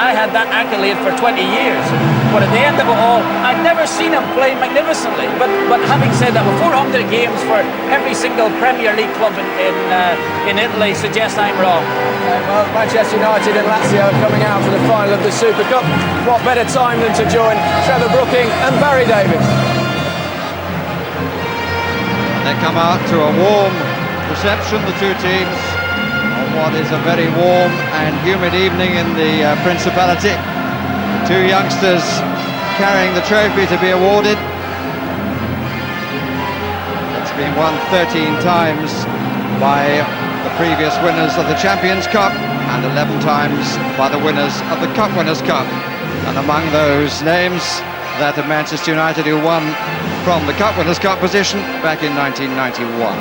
I had that accolade for 20 years. But at the end of it all, I'd never seen him play magnificently. But having said that, with 400 games for every single Premier League club in Italy suggests I'm wrong. Well, Manchester United and Lazio are coming out for the final of the Super Cup. What better time than to join Trevor Brooking and Barry Davies? They come out to a warm reception, the two teams, on what is a very warm and humid evening in the Principality. Two youngsters carrying the trophy to be awarded. It's been won 13 times by the previous winners of the Champions Cup and 11 times by the winners of the Cup Winners' Cup. And among those names, that of Manchester United, who won from the Cup Winners' Cup position back in 1991.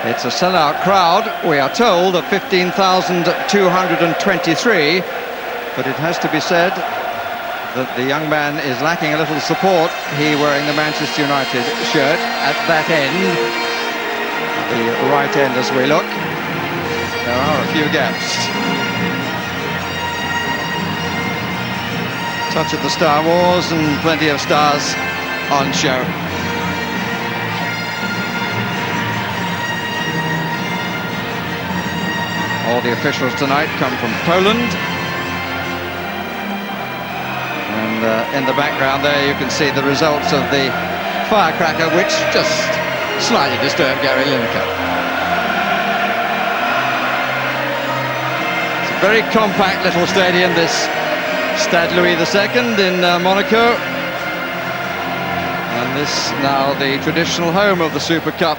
It's a sellout crowd, we are told, of 15,223, but it has to be said that the young man is lacking a little support. He wearing the Manchester United shirt at that end, the right end as we look. There are a few gaps. Touch of the Star Wars and plenty of stars on show. All the officials tonight come from Poland. And in the background there you can see the results of the firecracker, which just slightly disturbed Gary Lineker. It's a very compact little stadium, this Stade Louis II in Monaco. And this now the traditional home of the Super Cup,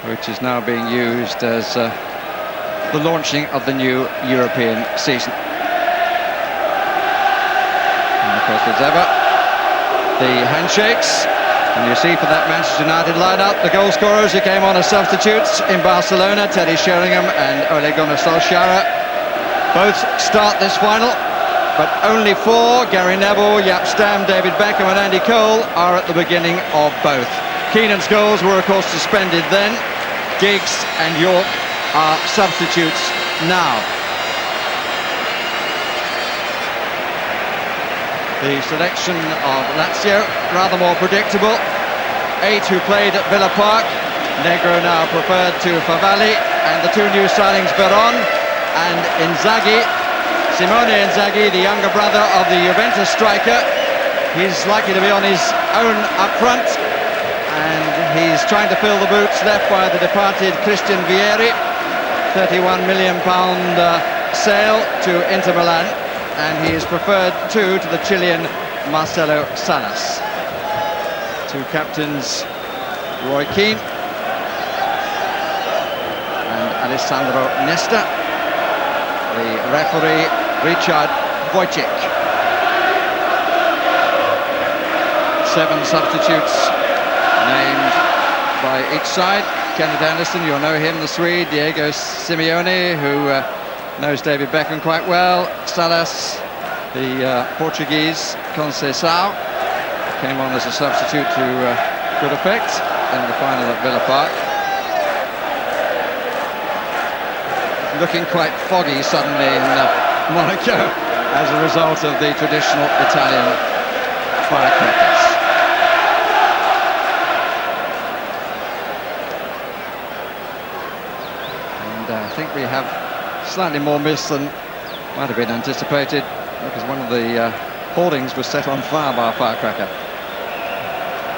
which is now being used as the launching of the new European season. And of course, as ever, the handshakes. And you see for that Manchester United line-up, the goal scorers who came on as substitutes in Barcelona, Teddy Sheringham and Ole Gunnar Solskjaer, both start this final, but only four, Gary Neville, Jaap Stam, David Beckham and Andy Cole, are at the beginning of both. Keenan Scholes were of course suspended then. Giggs and York are substitutes now. The selection of Lazio, rather more predictable. 8 who played at Villa Park. Negro now preferred to Favalli, and the two new signings, Veron and Inzaghi. Simone Inzaghi, the younger brother of the Juventus striker. He's likely to be on his own up front, and he's trying to fill the boots left by the departed Christian Vieri. £31 million sale to Inter Milan, and he is preferred too to the Chilean Marcelo Salas. Two captains, Roy Keane and Alessandro Nesta. The referee, Ryszard Wojcik. 7 substitutes named by each side. Kenneth Anderson, you'll know him, the Swede. Diego Simeone, who knows David Beckham quite well. Salas, the Portuguese, Conceição, came on as a substitute to good effect in the final at Villa Park. Looking quite foggy suddenly in Monaco as a result of the traditional Italian firecrackers. And I think we have slightly more mist than might have been anticipated, because one of the hoardings was set on fire by a firecracker.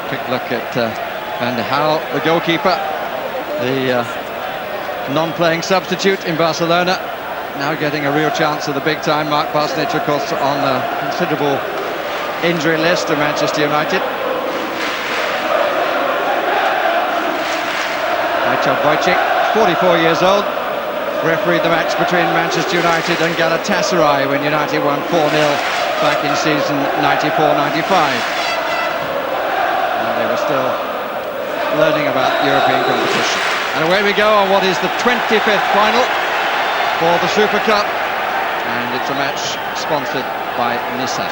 Quick look at Van der Haal, the goalkeeper, the non-playing substitute in Barcelona, now getting a real chance of the big time. Mark Parsonage, of course, on a considerable injury list of Manchester United. Ryszard Wojcik, 44 years old, refereed the match between Manchester United and Galatasaray when United won 4-0 back in season 94-95. They were still learning about European competition. And away we go on what is the 25th final for the Super Cup, and it's a match sponsored by Nissan.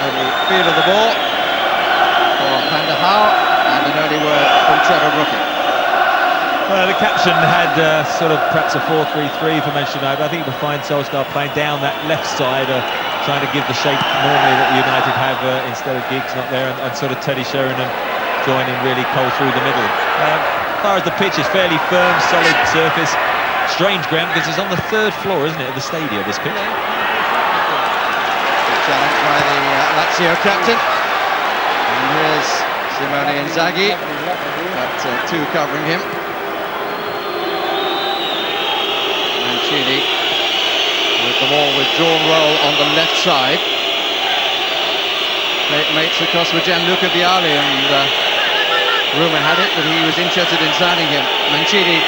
Early field of the ball for Van der Haal, and an early word from Trevor Brooking. The caption had sort of perhaps a 4-3-3 for Manchester United. I think we'll find Solskjaer playing down that left side, trying to give the shape normally that United have instead of Giggs not there, and sort of Teddy Sheringham joining really cold through the middle. As far as the pitch is fairly firm, solid surface. Strange ground because it's on the 3rd floor, isn't it, of the stadium, this pitch? Challenged by the Lazio captain. And here's Simone Inzaghi, but 2 covering him. Mancini with the more withdrawn role on the left side. Mates across with Gianluca Vialli, and rumour had it that he was interested in signing him. Mancini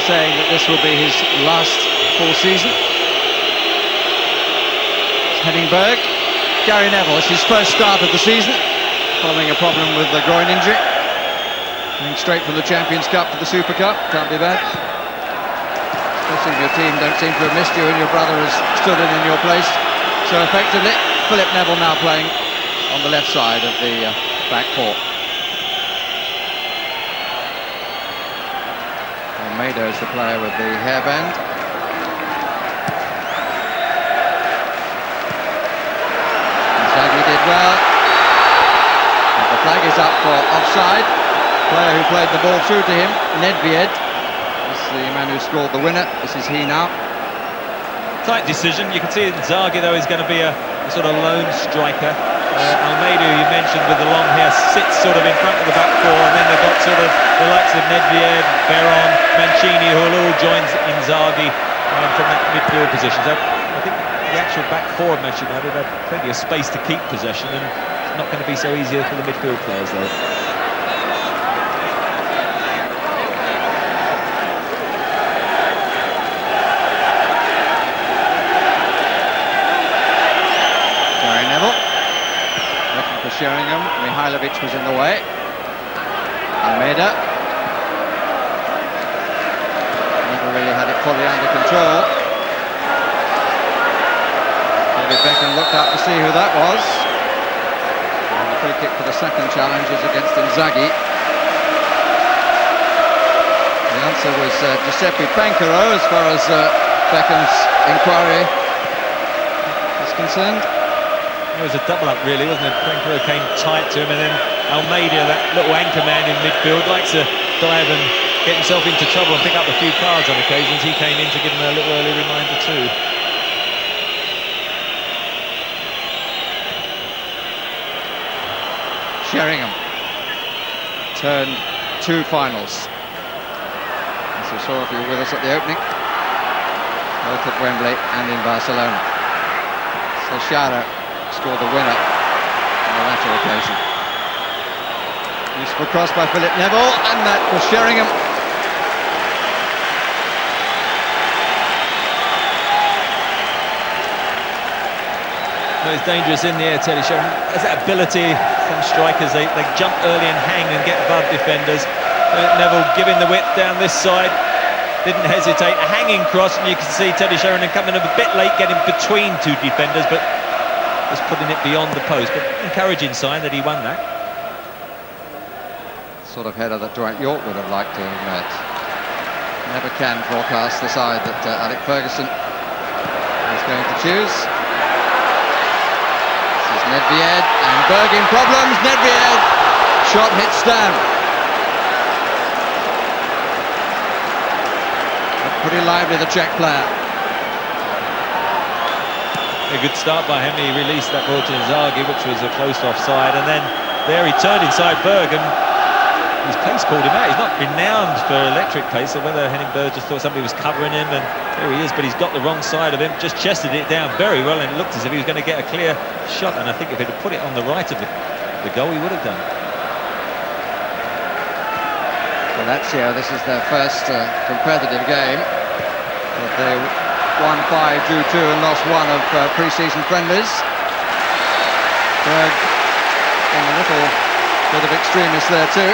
saying that this will be his last full season. Heading Berg. Gary Neville, it's his first start of the season, following a problem with the groin injury. Going straight from the Champions Cup to the Super Cup, can't be bad. Especially if your team don't seem to have missed you and your brother has stood in your place. So effectively, Philip Neville now playing on the left side of the back four. Almeida is the player with the hairband. Inzaghi did well. And the flag is up for offside. Player who played the ball through to him, Nedved, is the man who scored the winner. This is he now. Tight decision. You can see Inzaghi, though, is going to be a sort of lone striker. Almeida, who you mentioned with the long hair, sits sort of in front of the back four, and then they've got sort of the likes of Nedved, Veron, Mancini, who will all join Inzaghi from that midfield position. So I think the actual back four of Manchester United have plenty of space to keep possession, and it's not going to be so easy for the midfield players, though. Sheringham, Mihailovic was in the way. Almeida never really had it fully under control. David Beckham looked up to see who that was. And the free kick for the second challenge is against Inzaghi. The answer was Giuseppe Pancaro as far as Beckham's inquiry is concerned. It was a double-up, really, wasn't it? Pancaro came tight to him, and then Almeida, that little anchor man in midfield, likes to dive and get himself into trouble and pick up a few cards on occasions. He came in to give him a little early reminder too. Sheringham turned 2 finals. As you saw if you were with us at the opening, both at Wembley and in Barcelona. So Schade scored the winner on the latter occasion. Useful cross by Philip Neville, and that was Sheringham. Well, it's dangerous in the air, Teddy Sheringham. Has that ability from strikers, they jump early and hang and get above defenders. Neville giving the width down this side, didn't hesitate, a hanging cross, and you can see Teddy Sheringham coming up a bit late, getting between 2 defenders, but just putting it beyond the post. But encouraging sign that he won that. Sort of header that Dwight York would have liked to have met. Never can forecast the side that Alec Ferguson is going to choose. This is Nedved, and Berg in problems. Nedved, shot hit Stam. Pretty lively, the Czech player. A good start by him. He released that ball to Inzaghi, which was a close offside, and then there he turned inside Berg, and his pace called him out. He's not renowned for electric pace, so whether Henning Berg just thought somebody was covering him, and there he is, but he's got the wrong side of him, just chested it down very well, and it looked as if he was going to get a clear shot, and I think if he'd have put it on the right of the goal, he would have done. For Lazio, this is their first competitive game. They won 5, drew 2 and lost 1 of pre-season friendlies. Berg in a little bit of extremis there too.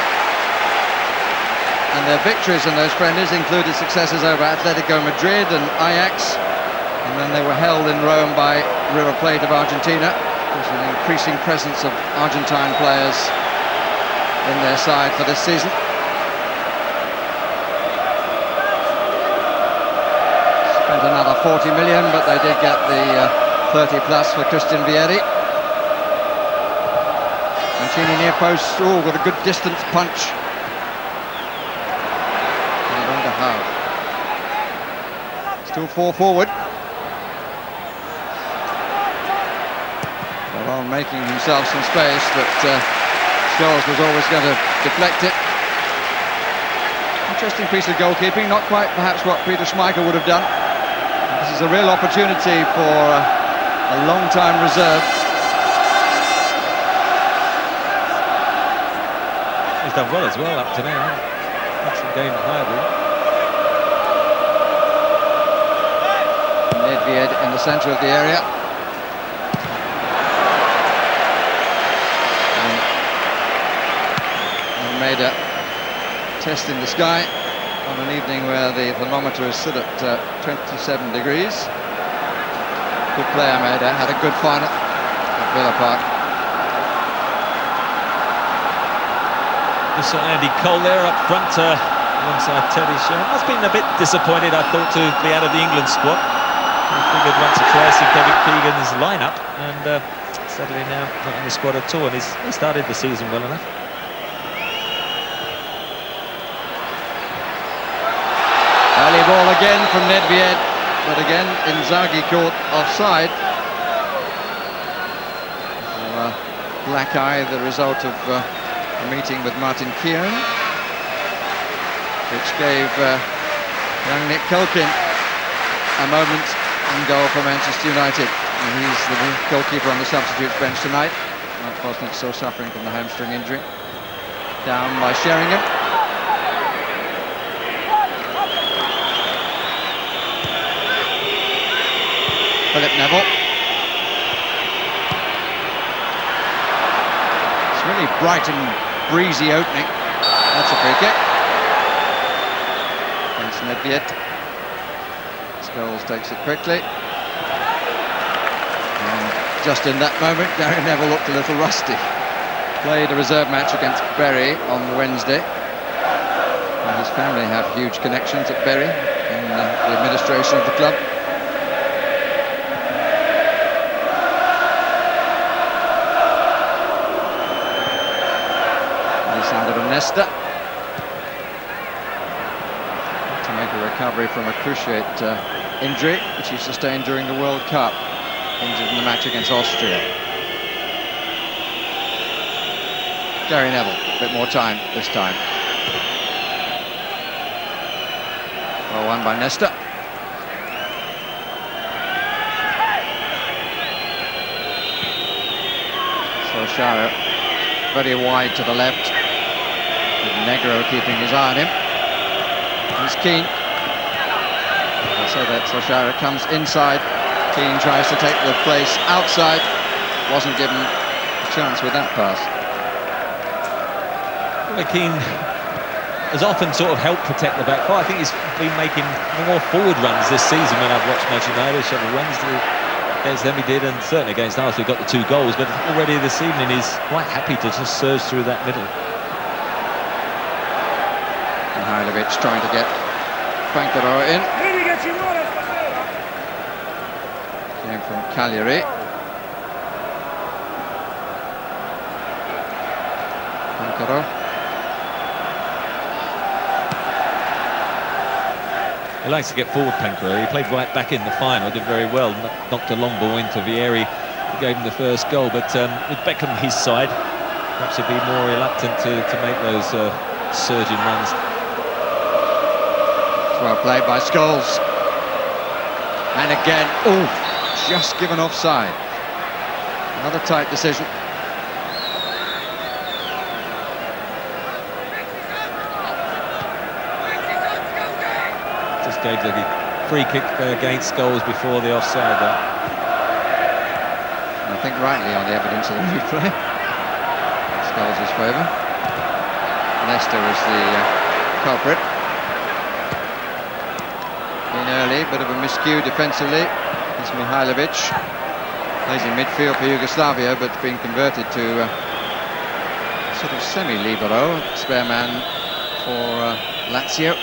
And their victories in those friendlies included successes over Atletico Madrid and Ajax, and then they were held in Rome by River Plate of Argentina. There's an increasing presence of Argentine players in their side for this season. 40 million, but they did get the 30 plus for Christian Vieri. Mancini near post, with a good distance punch. And under half. Still 4 forward. Well, making himself some space, but Scholes was always going to deflect it. Interesting piece of goalkeeping, not quite perhaps what Peter Schmeichel would have done. This is a real opportunity for a long-time reserve. He's done well as well up to now. Excellent game at Highbury. Nedved in the centre of the area. And made a test in the sky on an evening where the thermometer is still at 27 degrees. Good player, Maida, had a good final at Villa Park. You saw Andy Cole there up front alongside Teddy Sheringham. Must have been a bit disappointed, I thought, to be out of the England squad. I figured once or twice in Kevin Keegan's lineup, and sadly now not in the squad at all, and he started the season well enough. Early ball again from Nedved, but again Inzaghi caught offside. So, black eye, the result of a meeting with Martin Keown, which gave young Nick Culkin a moment in goal for Manchester United. And he's the goalkeeper on the substitute bench tonight. Mark Bosnich still suffering from the hamstring injury. Down by Sheringham. Philip Neville. It's really bright and breezy opening. That's a free kick. Against Nedved. Scholes takes it quickly. And just in that moment, Gary Neville looked a little rusty. Played a reserve match against Bury on Wednesday. And his family have huge connections at Bury in the administration of the club. Nesta to make a recovery from a cruciate injury which he sustained during the World Cup, injured in the match against Austria. Gary Neville, a bit more time this time. Well won by Nesta. Solskjaer very wide to the left. Negro keeping his eye on him. He's Keane. As I say that, Solskjaer comes inside. Keane tries to take the place outside. Wasn't given a chance with that pass. Well, Keane has often sort of helped protect the back four. I think he's been making more forward runs this season when I've watched Manchester United. Sheffield Wednesday against them he did, and certainly against Arsenal he got the 2 goals. But already this evening he's quite happy to just surge through that middle. Mihailovic trying to get Pankaro in. Came from Cagliari. Pankaro. He likes to get forward, Pankaro. He played right back in the final, did very well. Knocked a long ball into Vieri, who gave him the first goal. But with Beckham his side, perhaps he'd be more reluctant to make those surging runs. Well played by Scholes. And again, just given offside. Another tight decision. Just gave the free kick against Scholes before the offside there. I think rightly on the evidence of the replay. Scholes' favour. Nesta is the culprit. In early, bit of a miscue defensively. It's Mihailovic. Plays in midfield for Yugoslavia, but being converted to sort of semi-libero, spare man for Lazio.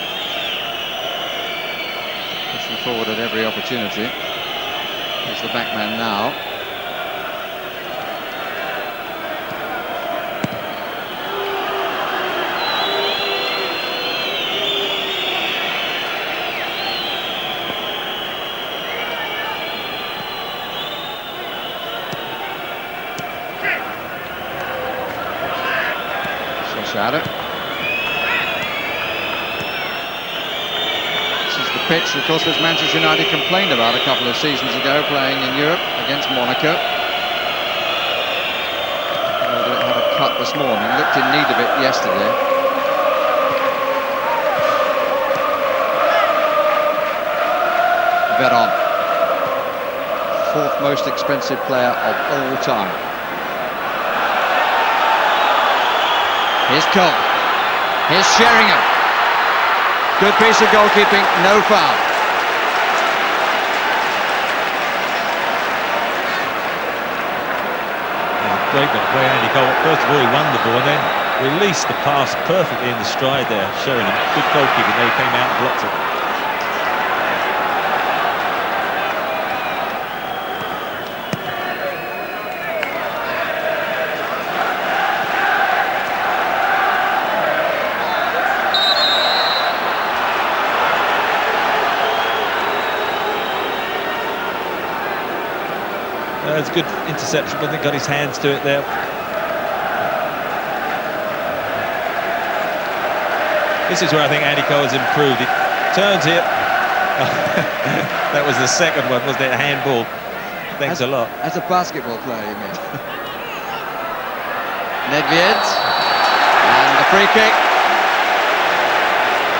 Pushing forward at every opportunity. He's the back man now. Ryszard. This is the pitch, of course, which Manchester United complained about a couple of seasons ago, playing in Europe against Monaco. It had a cut this morning, looked in need of it yesterday. Veron, fourth most expensive player of all time. Here's Cole. Here's Sheringham. Good piece of goalkeeping, no foul. Great bit of play, Andy Cole. First of all, he won the ball and then released the pass perfectly in the stride there. Sheringham, good goalkeeping. They came out and blocked it. It's a good interception, but he got his hands to it there. This is where I think Andy Cole has improved. He turns here. That was the second one, wasn't it? A handball. Thanks a lot. As a basketball player, you mean? Nedved. And the free kick.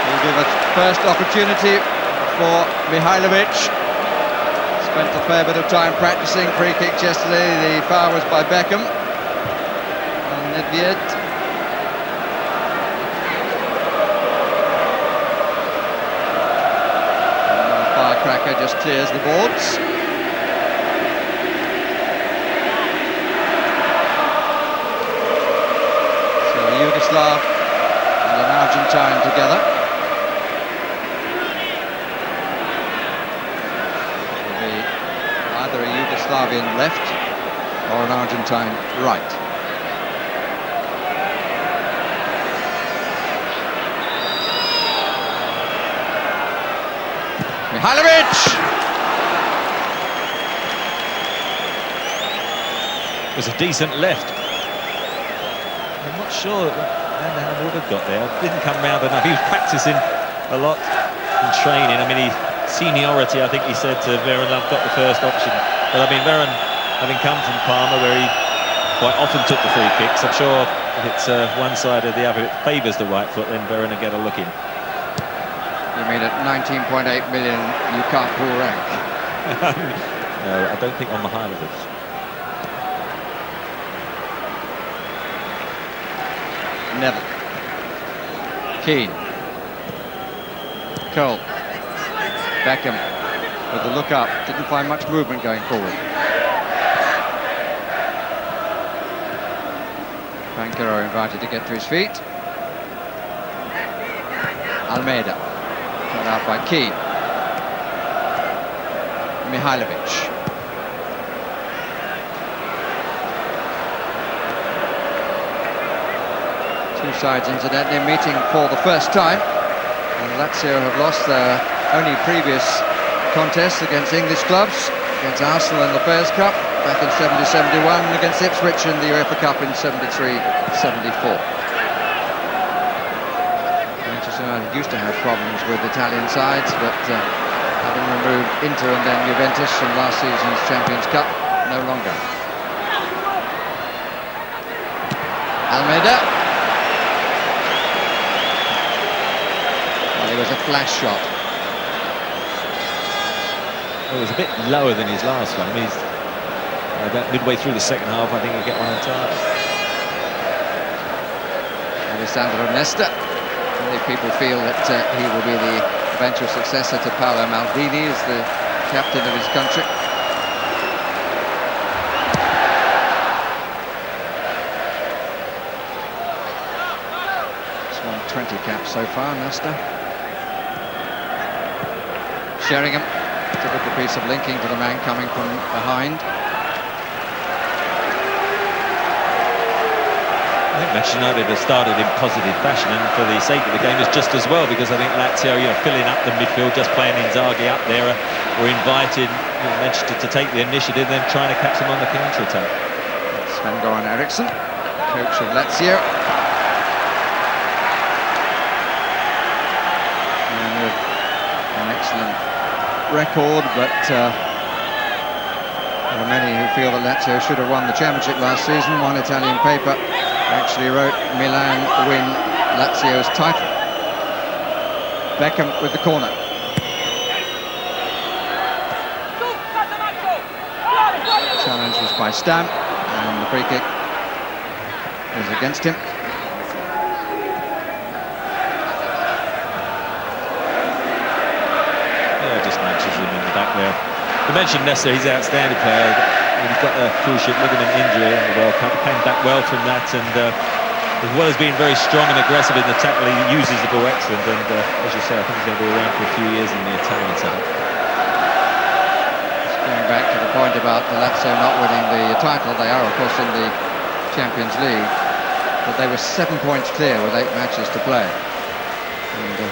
Will give a first opportunity for Mihailovic. Spent a fair bit of time practicing free kicks yesterday. The foul was by Beckham. And Nedved. Firecracker just clears the boards. So a Yugoslav and an Argentine together. Either a Yugoslavian left or an Argentine right. Mihailovic! It was a decent left. I'm not sure that Van would have got there. Didn't come round enough. He was practicing a lot in training. I mean, seniority, I think he said to Veron, I've got the first option. But I mean, Veron, having come from Parma, where he quite often took the free kicks, I'm sure if it's one side or the other, it favours the right foot, then Veron will get a look in. You mean at 19.8 million, you can't pull rank? No, I don't think on Mihailovic. Neville. Keane. Cole. Beckham with the look up, didn't find much movement going forward. Pankero invited to get to his feet. Almeida, cut out by Keane. Mihailovic. Two sides incidentally meeting for the first time. And Lazio have lost their only previous contests against English clubs, against Arsenal in the SUPERCUP back in 70-71, and against Ipswich in the UEFA Cup in 73-74. Manchester United used to have problems with Italian sides, but having removed Inter and then Juventus from last season's Champions Cup, no longer. Almeida. Well, it was a flash shot. Well, it was a bit lower than his last one. I mean, he's about midway through the second half, I think he'll get one on target. Alessandro Nesta. Many people feel that he will be the eventual successor to Paolo Maldini as the captain of his country. He's won 20 caps so far, Nesta. Sheringham. Typical piece of linking to the man coming from behind. I think Manchester United have started in positive fashion, and for the sake of the game, it's just as well, because I think Lazio, filling up the midfield, just playing Inzaghi up there, were invited Manchester to take the initiative, then trying to catch them on the counter-attack. Sven-Göran Eriksson, coach of Lazio. And with an excellent record, but there are many who feel that Lazio should have won the championship last season. One Italian paper actually wrote, Milan win Lazio's title. Beckham with the corner. Challenge was by Stam, and the free kick was against him. Yeah, just matches him in the back there. You mentioned Nesta, he's an outstanding player. He's got a cruciate ligament injury in the World Cup. Came back well from that, and as well as being very strong and aggressive in the tackle, he uses the ball excellent. And as you say, I think he's going to be around for a few years in the Italian setup. Going back to the point about the Lazio not winning the title, they are of course in the Champions League, but they were 7 points clear with 8 matches to play, and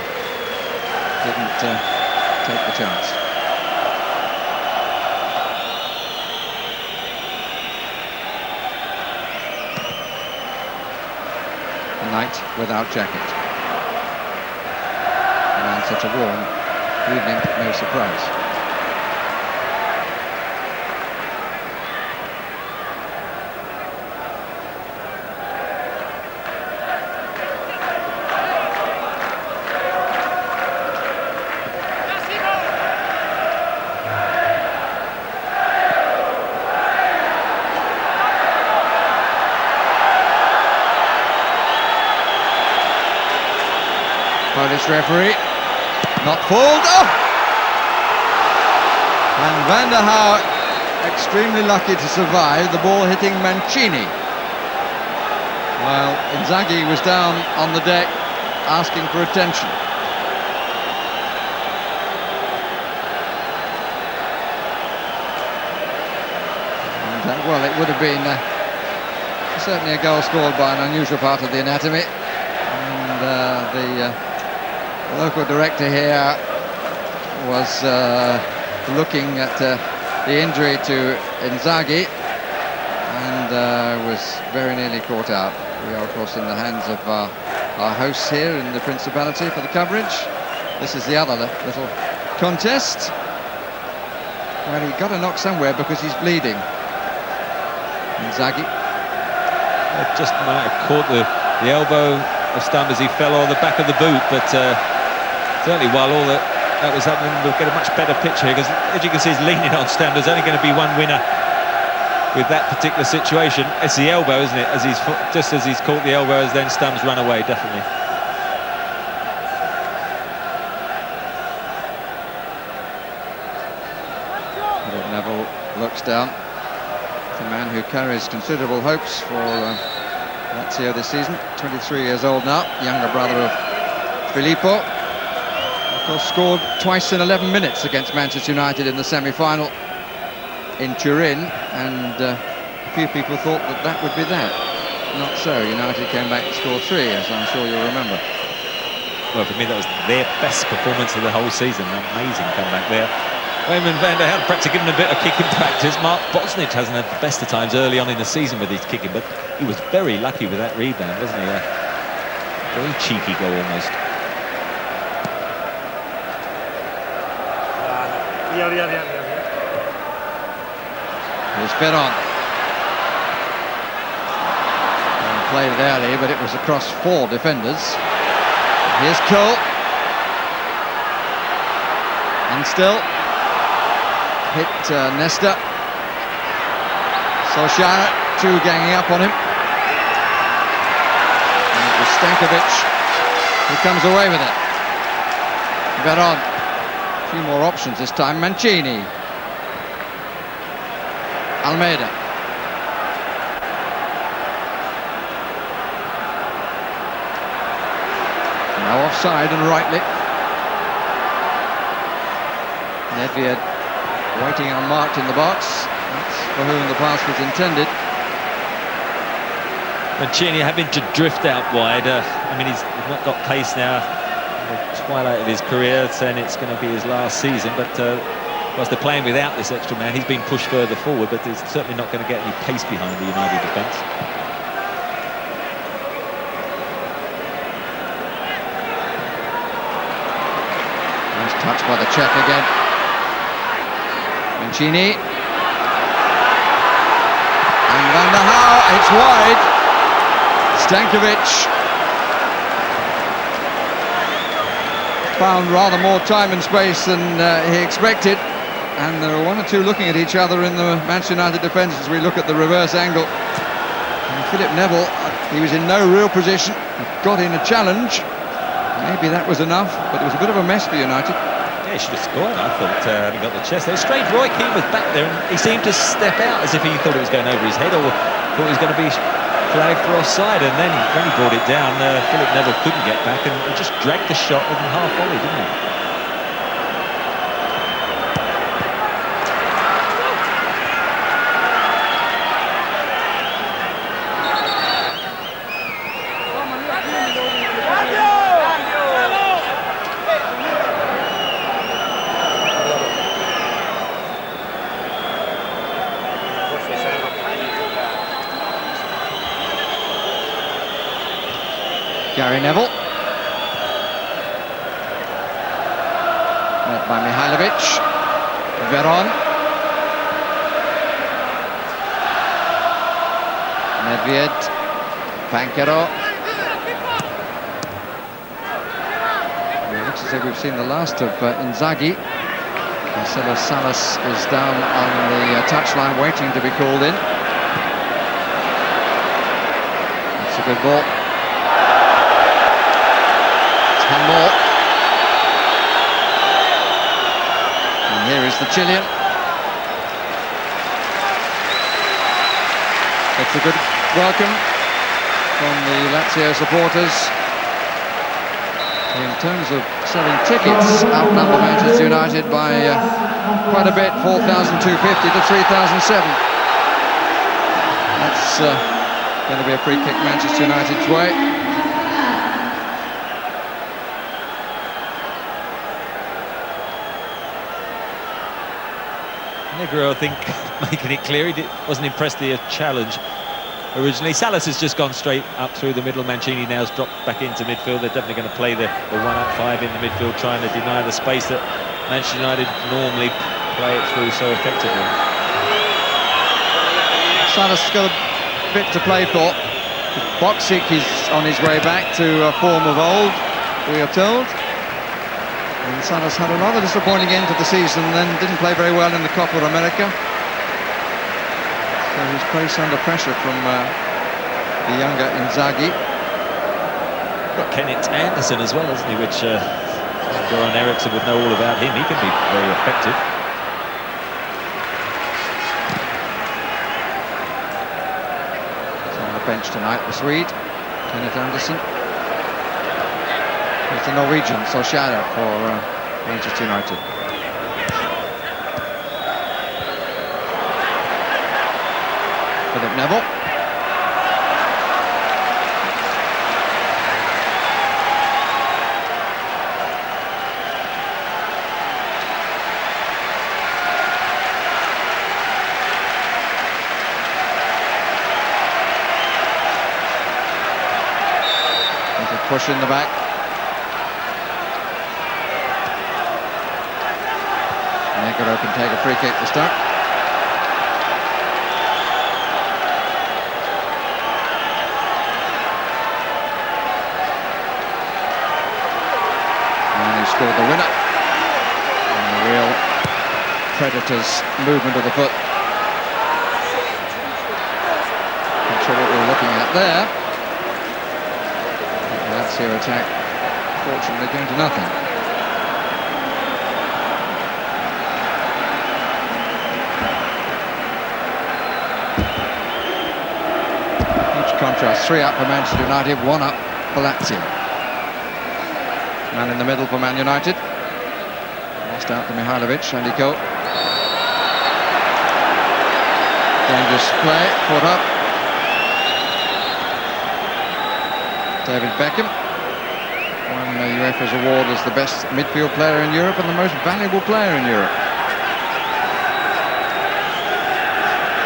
didn't take the chance. A night without jacket, and such a warm evening, no surprise. Polish referee, not fouled. Oh! And Van der Haar extremely lucky to survive, the ball hitting Mancini, while Inzaghi was down on the deck asking for attention. And, well, it would have been certainly a goal scored by an unusual part of the anatomy. And the local director here was looking at the injury to Inzaghi, and was very nearly caught out. We are of course in the hands of our hosts here in the Principality for the coverage. This is the other little contest where he got a knock somewhere because he's bleeding. Inzaghi Just might have caught the elbow of Stam as he fell, or the back of the boot, but certainly while all that was happening, we'll get a much better picture here, because as you can see, he's leaning on Stam. There's only going to be one winner with that particular situation. It's the elbow, isn't it? Just as he's caught the elbow, as then Stam's run away, definitely. Neville looks down. The man who carries considerable hopes for Lazio this season, 23 years old now, younger brother of Filippo. Of course, scored twice in 11 minutes against Manchester United in the semi-final in Turin, and a few people thought that would be that. Not so. United came back to score 3, as I'm sure you'll remember. Well, for me, that was their best performance of the whole season. An amazing comeback there. Raymond van der Haar perhaps given a bit of kicking practice. Mark Bosnich hasn't had the best of times early on in the season with his kicking, but he was very lucky with that rebound, wasn't he? A very cheeky goal almost. Here's Veron. Played it early, but it was across 4 defenders. Here's Cole. And still hit Nesta. Solskjaer, 2 ganging up on him. And it was Stankovic who comes away with it. Veron. A few more options this time. Mancini. Almeida. Now offside, and rightly. Nedved Waiting unmarked in the box. That's for whom the pass was intended. Mancini having to drift out wide. I mean, he's not got pace now. In the twilight of his career, saying it's going to be his last season. But whilst they're playing without this extra man, he's been pushed further forward. But he's certainly not going to get any pace behind the United defence. Nice touch by the Czech again. Mancini. And Van der Haar, it's wide. Stankovic found rather more time and space than he expected, and there are one or two looking at each other in the Manchester United defence as we look at the reverse angle. And Philip Neville, he was in no real position, he got in a challenge. Maybe that was enough, but it was a bit of a mess for United. Yeah, he should have scored, I thought, having got the chest there. Strange, Roy Keane was back there and he seemed to step out as if he thought it was going over his head or thought it was going to be flagged for offside, and then when he brought it down, Philip Neville couldn't get back and he just dragged the shot with him half volley, didn't he? Gary Neville. Met by Mihailovic. Veron. Nedved. Pankero. It looks as if we've seen the last of Inzaghi. Marcelo Salas is down on the touchline waiting to be called in. That's a good ball. Handball. And here is the Chilean. It's a good welcome from the Lazio supporters. In terms of selling tickets, outnumber Manchester United by quite a bit, 4,250 to 3,007. That's going to be a free kick Manchester United's way. Negro, I think, making it clear he wasn't impressed with the challenge originally. Salas has just gone straight up through the middle. Mancini now's dropped back into midfield. They're definitely going to play the 1-up-5 in the midfield, trying to deny the space that Manchester United normally play it through so effectively. Salas has got a bit to play for. Wojcik is on his way back to a form of old, we are told. And Salas had a rather disappointing end to the season, then didn't play very well in the Copa America. So he's placed under pressure from the younger Inzaghi. Got Kenneth Anderson as well, hasn't he? Which Goran Eriksson would know all about him. He can be very effective. He's on the bench tonight, the Swede, Kenneth Anderson. It's the Norwegian, Solskjaer, for Manchester United. Philip Neville. There's a push in the back. Negro can take a free kick to start. And he scored the winner. And a real Predator's movement of the foot. Not sure what we're looking at there. The Lazio attack, fortunately, going to nothing. Contrast, 3 up for Manchester United, 1 up for Lazio. Man in the middle for Man United. Lost out to Mihailovic, Andy Cole. Dangerous play, caught up. David Beckham won UEFA's award as the best midfield player in Europe and the most valuable player in Europe.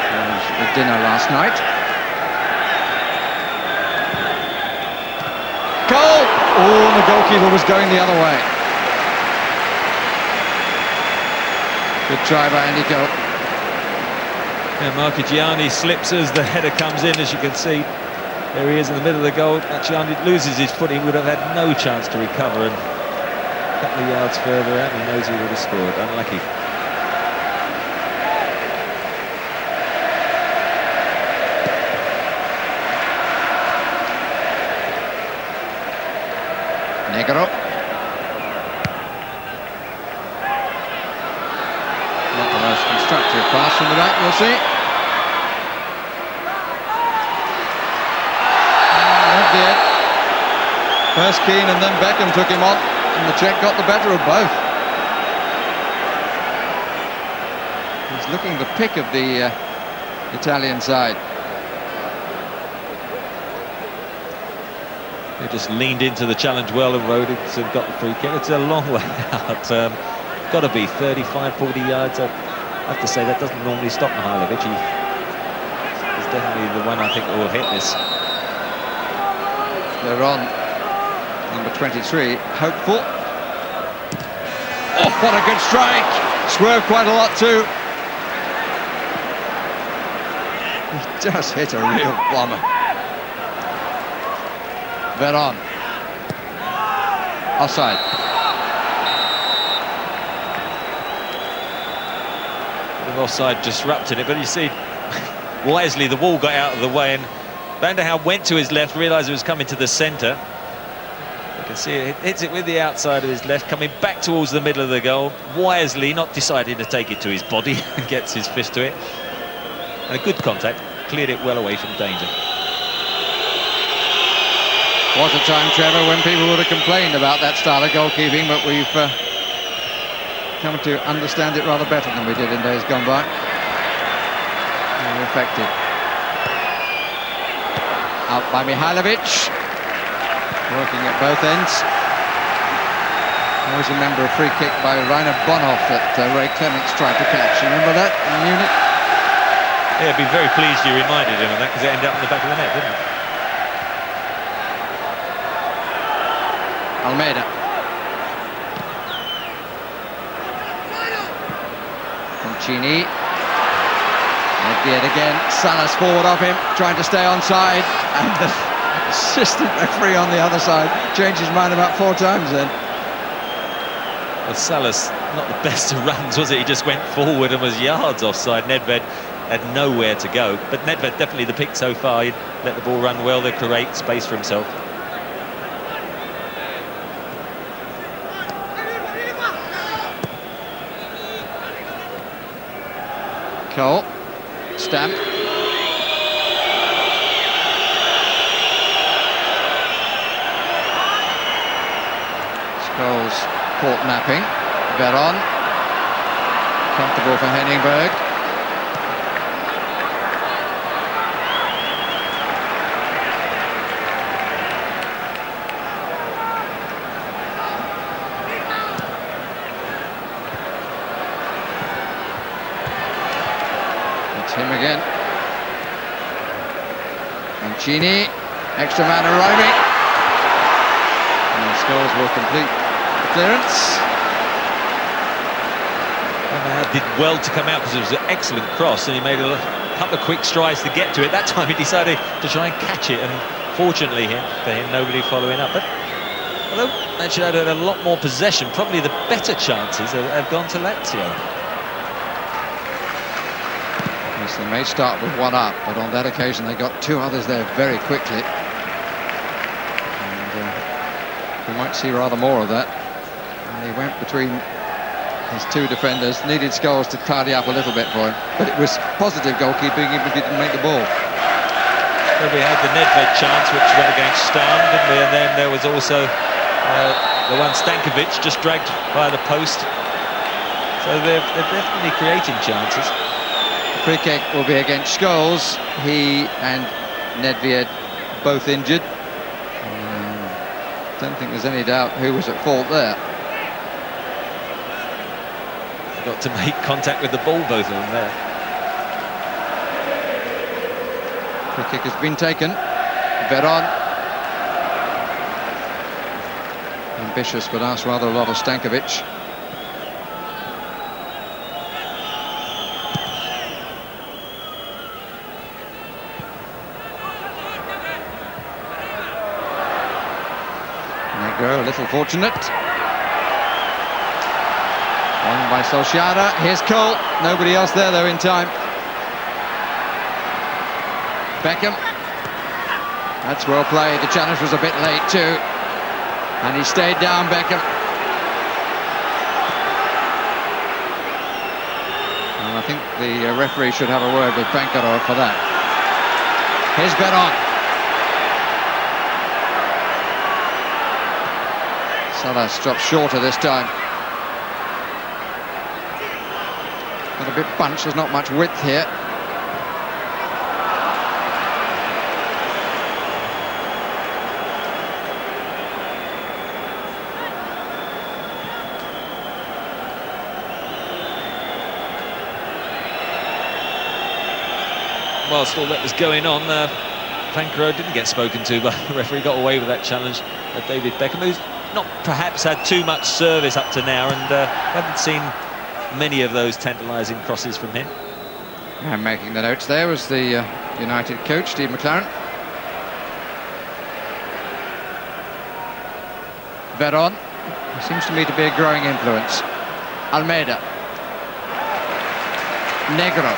That was the dinner last night. Goal! Oh, and the goalkeeper was going the other way. Good try by Andy Cole. Yeah, Marchigiani slips as the header comes in, as you can see. There he is in the middle of the goal. Marchigiani loses his footing, would have had no chance to recover, and a couple of yards further out, he knows he would have scored. Unlucky. Negro. Not the most constructive pass from the back, we'll see. Did. First Keane and then Beckham took him on, and the Czech got the better of both. He's looking the pick of the Italian side. They just leaned into the challenge well and rode it and got the free kick. It's a long way out. Got to be 35, 40 yards. I have to say that doesn't normally stop Mihailovic. He's definitely the one I think that will hit this. They're on number 23, hopeful. Oh, what a good strike! Swerved quite a lot too. He just hit a real bomber. Veron. Offside. The offside disrupted it, but you see, wisely the wall got out of the way and Van der Haar went to his left, realised it was coming to the centre. You can see it hits it with the outside of his left, coming back towards the middle of the goal. Wisely, not deciding to take it to his body, and gets his fist to it. And a good contact, cleared it well away from danger. Was a time, Trevor, when people would have complained about that style of goalkeeping, but we've come to understand it rather better than we did in days gone by. Very effective. Out by Mihailovic, working at both ends. I always remember a free kick by Rainer Bonhoff that Ray Clements tried to catch. You remember that in Munich? Yeah, I'd be very pleased you reminded him of that, because it ended up in the back of the net, didn't it? Almeida. Concini. Yet again, Salas forward of him, trying to stay onside, and the assistant referee on the other side changed his mind about 4 times then. Well, Salas, not the best of runs, was it? He just went forward and was yards offside. Nedved had nowhere to go, but Nedved definitely the pick so far. He'd let the ball run well, they create space for himself. Cole. Stamp. Scholes caught napping. Veron. Comfortable for Henningberg. It's him again. Mancini, extra man arriving. And Scholes will complete the clearance. And did well to come out because it was an excellent cross, and he made a couple of quick strides to get to it. That time he decided to try and catch it, and fortunately for him, nobody following up. But although Manchester had a lot more possession, probably the better chances have gone to Lazio. Yes, they may start with 1 up, but on that occasion they got 2 others there very quickly. And we might see rather more of that. And he went between his 2 defenders, needed Scholes to tidy up a little bit for him. But it was positive goalkeeping even if he didn't make the ball. Well, we had the Nedved chance, which went against Stan, didn't we? And then there was also the one Stankovic just dragged by the post. So they're definitely creating chances. Free kick will be against Scholes. He and Nedved both injured. Don't think there's any doubt who was at fault there. Got to make contact with the ball, both of them there. Free kick has been taken. Veron. Ambitious, but asks rather a lot of Stankovic. Negro, a little fortunate. Won by Solskjaer. Here's Cole. Nobody else there, though, in time. Beckham. That's well played. The challenge was a bit late, too. And he stayed down, Beckham. And I think the referee should have a word with Bankarov for that. Here's Veron. Salas drops shorter this time. Got a bit bunched, there's not much width here. Whilst all that was going on, Pankro didn't get spoken to, but the referee got away with that challenge at David Beckham, who's not perhaps had too much service up to now, and haven't seen many of those tantalising crosses from him. And making the notes there was the United coach, Steve McLaren. Veron, seems to me to be a growing influence. Almeida. Negro.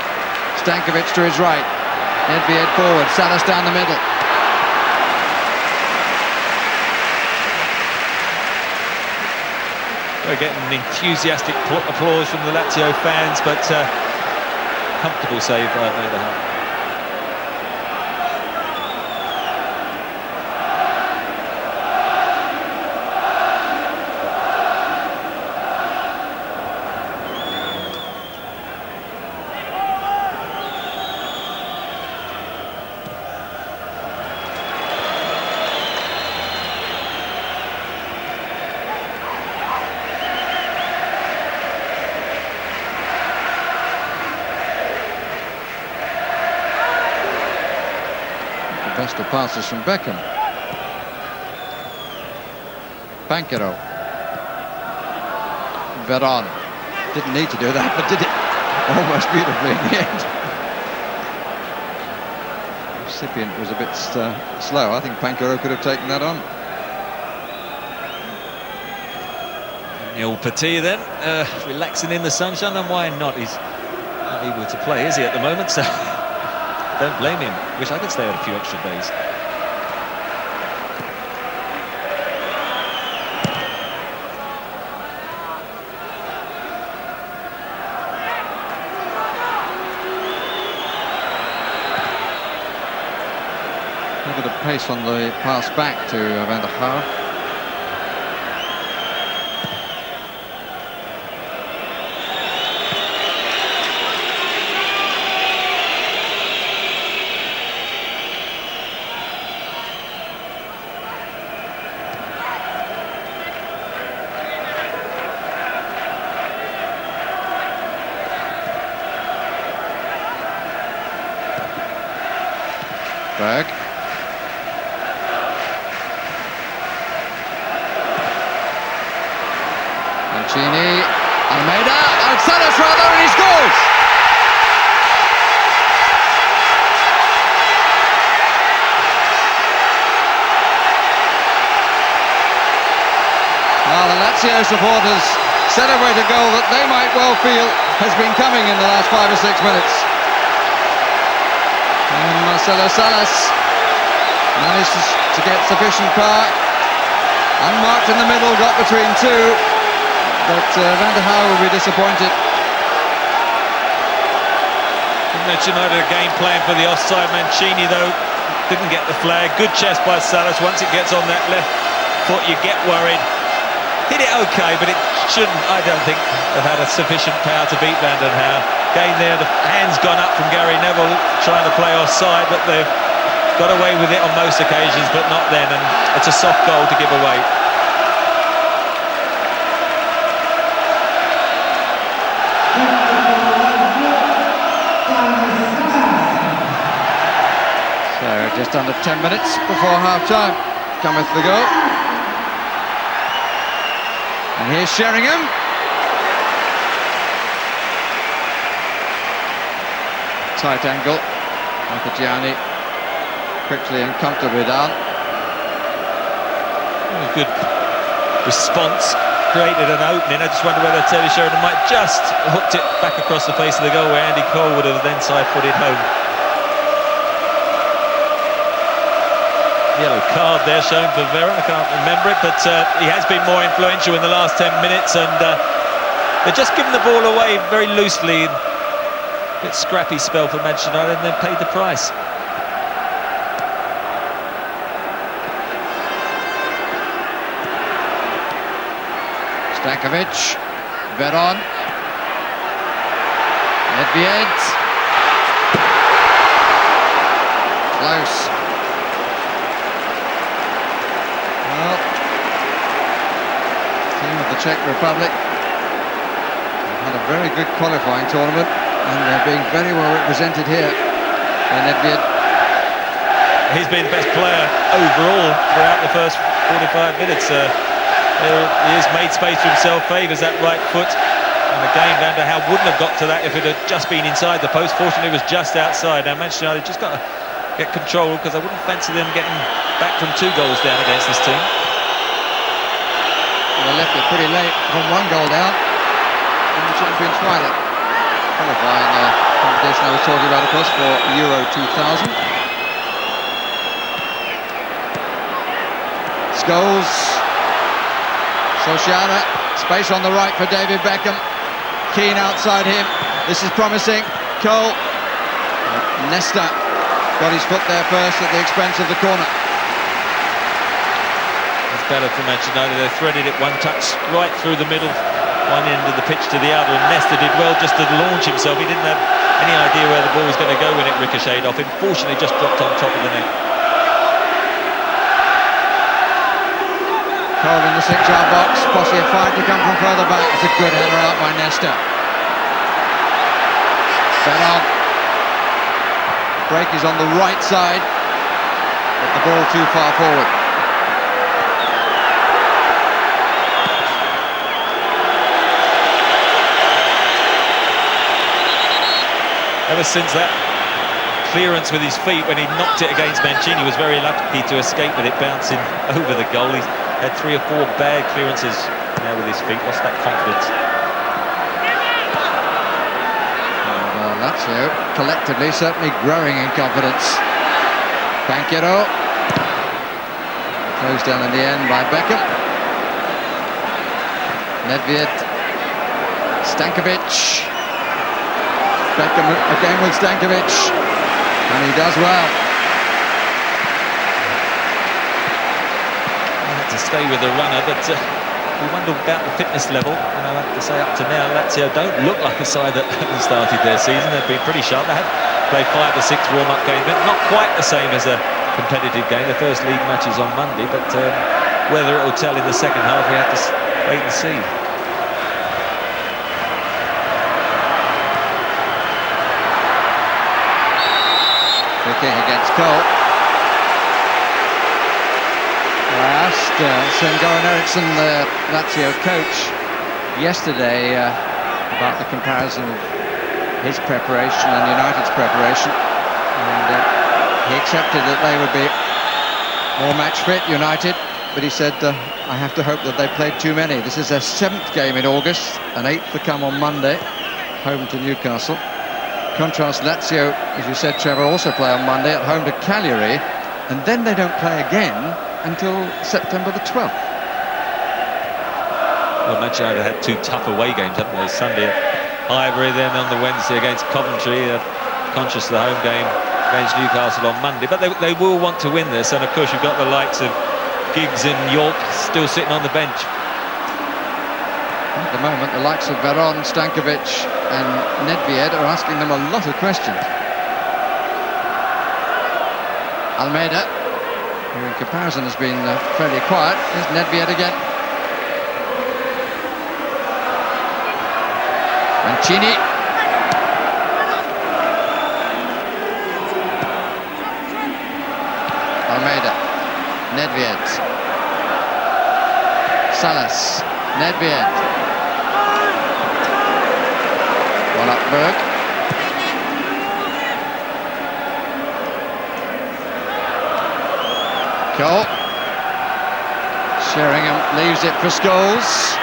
Stankovic to his right. Nedved forward, Salas down the middle. We're getting enthusiastic applause from the Lazio fans, but comfortable save by Almeida. Best of passes from Beckham. Banquero. Veron. Didn't need to do that, but did it almost beautifully in the end. The recipient was a bit slow. I think Banquero could have taken that on. Neil Petit then, relaxing in the sunshine, and why not? He's not able to play, is he, at the moment? So don't blame him. Wish I could stay out a few extra days. A bit of pace on the pass back to Van der Haar. Berg. Mancini, Almeida, Salas rather, and he scores! Well, the Lazio supporters celebrate a goal that they might well feel has been coming in the last 5 or 6 minutes. And Marcelo Salas managed to get sufficient power. Unmarked in the middle, got between two. But Van der Haar will be disappointed. Manchester United again playing for the offside. Mancini, though, didn't get the flag. Good chest by Salas. Once it gets on that left foot, you get worried. hit it okay, but it shouldn't, I don't think, have had a sufficient power to beat Van den Hauwe. Again there, the hand's gone up from Gary Neville trying to play offside, but they've got away with it on most occasions, but not then, and it's a soft goal to give away. So just under 10 minutes before half-time cometh the goal. And here's Sheringham. Tight angle. Gianni quickly and comfortably down. Good response, created an opening. I just wonder whether Terry Sheridan might just hooked it back across the face of the goal, where Andy Cole would have then side-footed home. Yellow card there shown for Vera, I can't remember it, but he has been more influential in the last 10 minutes, and they're just giving the ball away very loosely. A bit scrappy spell for Manchester United, and they've paid the price. Stankovic, Veron, Nedved, close. Well, team of the Czech Republic have had a very good qualifying tournament, and they're being very well represented here by Nedved. He's been the best player overall throughout the first 45 minutes. He has made space for himself, favours that right foot, and again Van der Hauwe wouldn't have got to that if it had just been inside the post. Fortunately it was just outside. Now Manchester United just got to get control, because I wouldn't fancy them getting back from 2 goals down against this team. Well, they left it pretty late from 1 goal down in the Champions final. Qualifying competition I was talking about, of course, for Euro 2000. Scholes, Solskjaer, space on the right for David Beckham. Keane outside him. This is promising. Cole. Nesta got his foot there first at the expense of the corner. It's better for Manchester United. They threaded it one touch right through the middle, one end of the pitch to the other, and Nesta did well just to launch himself. He didn't have any idea where the ball was going to go when it ricocheted off him. Fortunately, just dropped on top of the net. Cole in the 6-yard box, possibly a fight to come from further back. It's a good header out by Nesta. Veron. Break is on the right side, but the ball too far forward. Ever since that clearance with his feet when he knocked it against Mancini, he was very lucky to escape with it bouncing over the goal. He's had 3 or 4 bad clearances now with his feet, lost that confidence. And Lazio collectively certainly growing in confidence. Banquero, closed down in the end by Beckham. Nedved, Stankovic. Beckham again with Stankovic, and he does well. To stay with the runner, but we wonder about the fitness level. And I have to say, up to now, Lazio don't look like a side that haven't started their season. They've been pretty sharp. They have played 5 or 6 warm-up games, but not quite the same as a competitive game. The first league match is on Monday, but whether it will tell in the second half, we have to wait and see. Free kick against Cole. I asked Sven-Göran Eriksson, the Lazio coach, yesterday about the comparison of his preparation and United's preparation, and he accepted that they would be more match fit, United, but he said, I have to hope that they played too many. This is their 7th game in August, an 8th to come on Monday, home to Newcastle. Contrast, Lazio, as you said, Trevor, also play on Monday at home to Cagliari, and then they don't play again until September the 12th. Well, Manchester United had 2 tough away games, haven't they? Sunday at Highbury, then on the Wednesday against Coventry, conscious of the home game against Newcastle on Monday. But they will want to win this, and of course you've got the likes of Giggs and York still sitting on the bench. At the moment, the likes of Veron, Stankovic and Nedved are asking them a lot of questions. Almeida, who in comparison has been fairly quiet. Here's Nedved again. Mancini. Almeida. Nedved. Salas. Nedved. One up Berg. Cole. Sheringham leaves it for Scholes.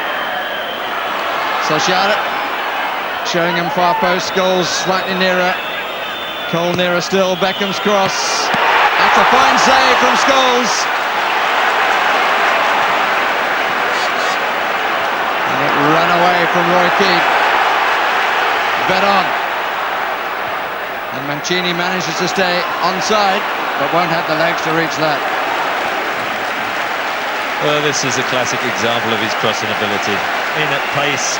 Solskjaer. Sheringham far post. Scholes slightly nearer. Cole nearer still. Beckham's cross. That's a fine save from Scholes. And it ran away from Roy Keane. Veron. And Mancini manages to stay onside, but won't have the legs to reach that. Well, this is a classic example of his crossing ability. In at pace.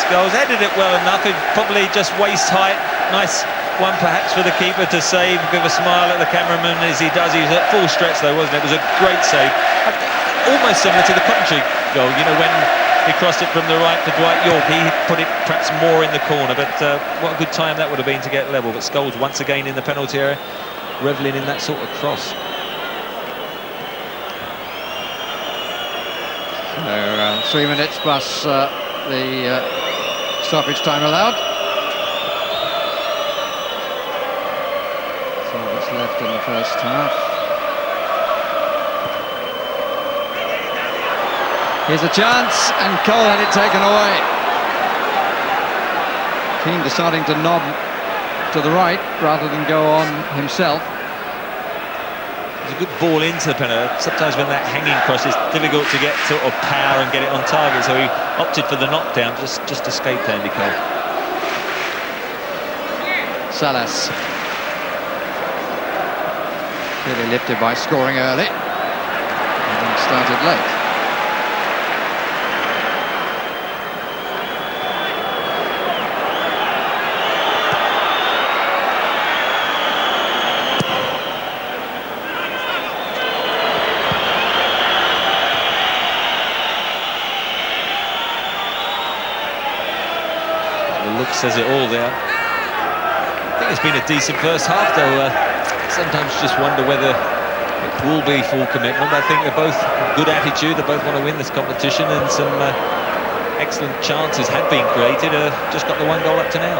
Scholes headed it well enough. It probably just waist height. Nice one perhaps for the keeper to save. Give a smile at the cameraman as he does. He's at full stretch though, wasn't it? It was a great save. Almost similar to the Coventry goal. You know, when he crossed it from the right to Dwight York, he put it perhaps more in the corner. But what a good time that would have been to get level. But Scholes once again in the penalty area, revelling in that sort of cross. So 3 minutes plus the stoppage time allowed. So what's left in the first half. Here's a chance, and Cole had it taken away. Keane deciding to nod to the right rather than go on himself. It's a good ball into the penalty. Sometimes when that hanging cross is difficult to get sort of power and get it on target, so he opted for the knockdown, just escaped Andy Cole. Salas. Clearly lifted by scoring early. And then started late. Says it all there. I think it's been a decent first half though. Sometimes just wonder whether it will be full commitment. I think they're both good attitude. They both want to win this competition, and some excellent chances had been created. Just got the one goal up to now.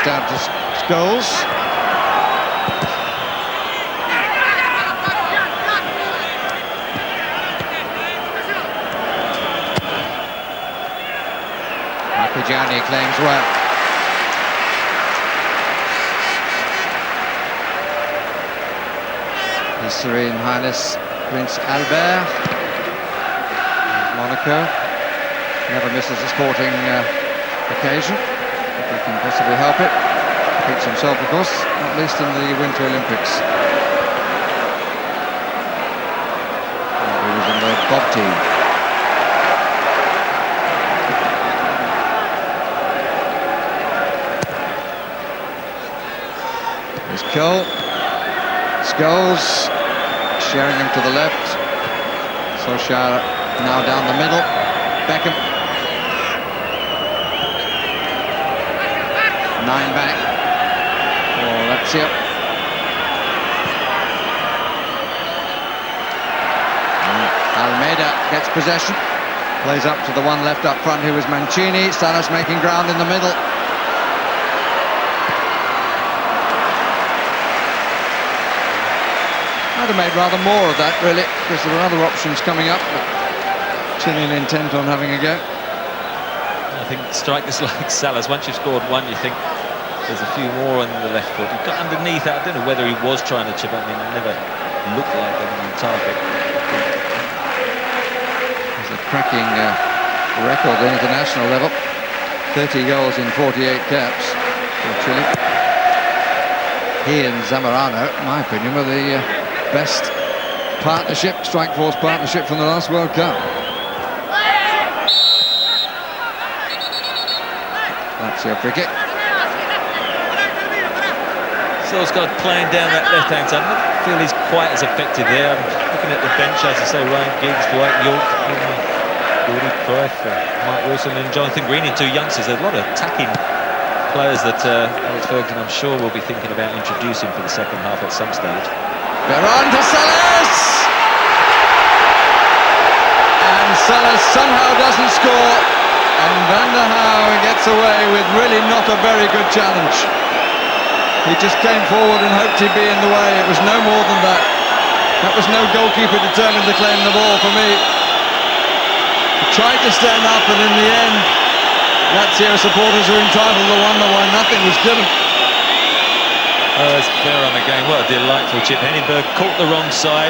Down to Scholes. Marchigiani claims well. His Serene Highness Prince Albert, Monaco, never misses a sporting occasion. If he can possibly help it. Keeps himself, of course, not least in the Winter Olympics. He was in the bob team. There's Cole. Scholes. Sheringham to the left. Solskjaer now down the middle. Beckham. 9 back for Lazio. Almeida gets possession, plays up to the one left up front who was Mancini. Salas making ground in the middle. might have made rather more of that, really, because there were other options coming up, but clearly intent on having a go. I think strikers like Salas, once you've scored one, you think there's a few more on the left foot. He got underneath that. I don't know whether he was trying to chip. I mean, it never looked like it on target. There's a cracking record at international level. 30 goals in 48 caps for Chile. He and Zamorano, in my opinion, were the best partnership, strike force partnership from the last World Cup. Lazio free kick. Solskjaer playing down that left-hand side. I don't feel he's quite as effective there. I'm looking at the bench, as I say, Ryan Giggs, Dwight York, Jordi Cruyff, Mike Wilson and Jonathan Green, two youngsters. There's a lot of attacking players that Alex Ferguson, I'm sure, will be thinking about introducing for the second half at some stage. Veron to Salas! And Salas somehow doesn't score, and Van der Haar gets away with really not a very good challenge. He just came forward and hoped he'd be in the way. It was no more than that. That was no goalkeeper determined to claim the ball for me. He tried to stand up, and in the end, Lazio supporters were entitled to wonder why nothing was given. Oh, it's fair on the game. What a delightful chip. Henningberg caught the wrong side,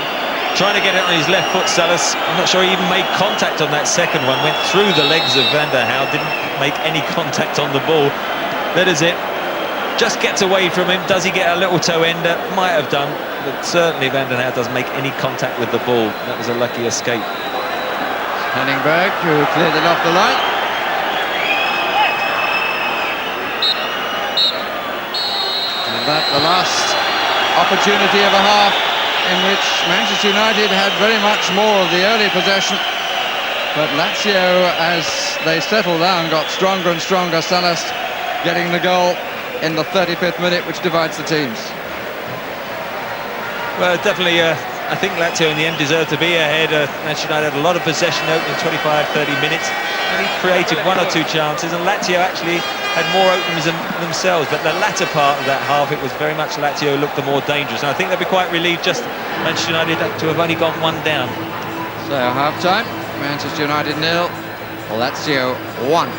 trying to get it on his left foot. Salas, I'm not sure he even made contact on that second one. Went through the legs of Van der Haar, didn't make any contact on the ball. That is it. Just gets away from him. Does he get a little toe ender? Might have done, but certainly Van der Haar doesn't make any contact with the ball. That was a lucky escape. Henningberg, who cleared it off the line. And that the last opportunity of a half in which Manchester United had very much more of the early possession. But Lazio, as they settled down, got stronger and stronger. Salas getting the goal in the 35th minute, which divides the teams. Well, definitely, I think Lazio in the end deserved to be ahead. Manchester United had a lot of possession opening 25-30 minutes, and he created one or two chances, and Lazio actually had more openings than themselves. But the latter part of that half, it was very much Lazio looked the more dangerous, and I think they'll be quite relieved just Manchester United to have only gone one down. So half-time, Manchester United 0, Lazio 1.